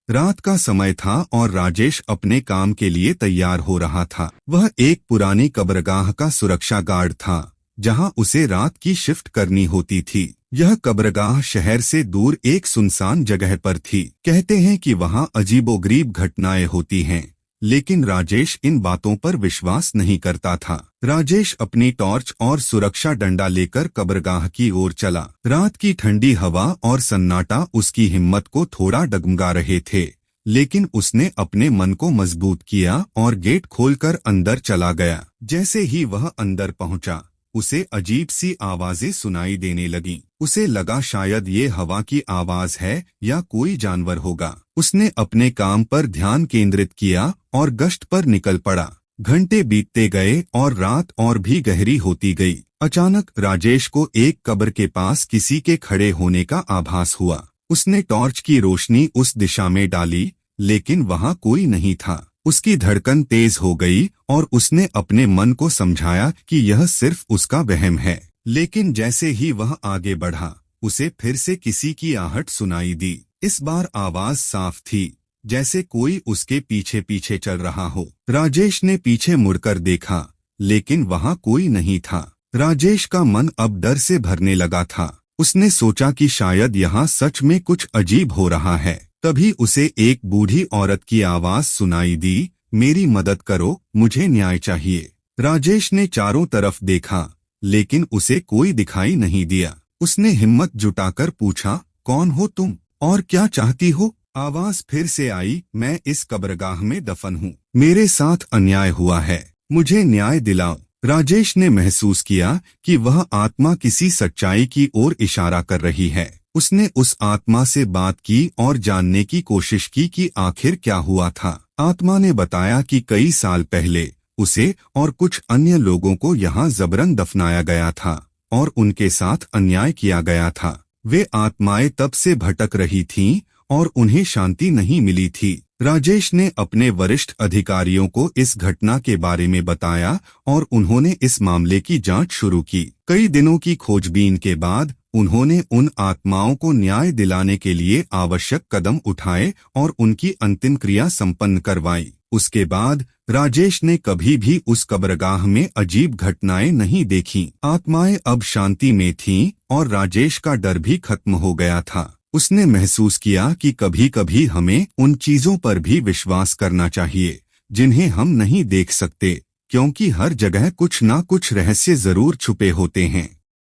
रात का समय था और राजेश अपने काम के लिए तैयार हो रहा था। वह एक पुरानी कब्रगाह का सुरक्षा गार्ड था, जहां उसे रात की शिफ्ट करनी होती थी। यह कब्रगाह शहर से दूर एक सुनसान जगह पर थी। कहते हैं कि वहां अजीबोगरीब घटनाएं होती हैं, लेकिन राजेश इन बातों पर विश्वास नहीं करता था। राजेश अपनी टॉर्च और सुरक्षा डंडा लेकर कब्रगाह की ओर चला। रात की ठंडी हवा और सन्नाटा उसकी हिम्मत को थोड़ा डगमगा रहे थे, लेकिन उसने अपने मन को मजबूत किया और गेट खोलकर अंदर चला गया। जैसे ही वह अंदर पहुंचा, उसे अजीब सी आवाजें सुनाई देने लगीं। उसे लगा शायद ये हवा की आवाज है या कोई जानवर होगा। उसने अपने काम पर ध्यान केंद्रित किया और गश्त पर निकल पड़ा। घंटे बीतते गए और रात और भी गहरी होती गई। अचानक राजेश को एक कब्र के पास किसी के खड़े होने का आभास हुआ। उसने टॉर्च की रोशनी उस दिशा में डाली, लेकिन वहां कोई नहीं था। उसकी धड़कन तेज हो गई और उसने अपने मन को समझाया कि यह सिर्फ उसका वहम है। लेकिन जैसे ही वह आगे बढ़ा, उसे फिर से किसी की आहट सुनाई दी। इस बार आवाज साफ थी, जैसे कोई उसके पीछे पीछे चल रहा हो। राजेश ने पीछे मुड़कर देखा, लेकिन वहां कोई नहीं था। राजेश का मन अब डर से भरने लगा था। उसने सोचा कि शायद यहाँ सच में कुछ अजीब हो रहा है। तभी उसे एक बूढ़ी औरत की आवाज सुनाई दी, मेरी मदद करो, मुझे न्याय चाहिए। राजेश ने चारों तरफ देखा, लेकिन उसे कोई दिखाई नहीं दिया। उसने हिम्मत जुटाकर पूछा, कौन हो तुम और क्या चाहती हो? आवाज फिर से आई, मैं इस कब्रगाह में दफन हूँ। मेरे साथ अन्याय हुआ है, मुझे न्याय दिलाओ। राजेश ने महसूस किया कि वह आत्मा किसी सच्चाई की ओर इशारा कर रही है। उसने उस आत्मा से बात की और जानने की कोशिश की कि आखिर क्या हुआ था। आत्मा ने बताया कि कई साल पहले उसे और कुछ अन्य लोगों को यहाँ जबरन दफनाया गया था और उनके साथ अन्याय किया गया था। वे आत्माएं तब से भटक रही थीं और उन्हें शांति नहीं मिली थी। राजेश ने अपने वरिष्ठ अधिकारियों को इस घटना के बारे में बताया और उन्होंने इस मामले की जांच शुरू की। कई दिनों की खोजबीन के बाद उन्होंने उन आत्माओं को न्याय दिलाने के लिए आवश्यक कदम उठाए और उनकी अंतिम क्रिया संपन्न करवाई। उसके बाद राजेश ने कभी भी उस कब्रगाह में अजीब घटनाएं नहीं देखीं। आत्माएं अब शांति में थीं और राजेश का डर भी खत्म हो गया था। उसने महसूस किया कि कभी-कभी हमें उन चीजों पर भी विश्वास करना चाहिए जिन्हें हम नहीं देख सकते, क्योंकि हर जगह कुछ ना कुछ रहस्य जरूर छुपे होते हैं।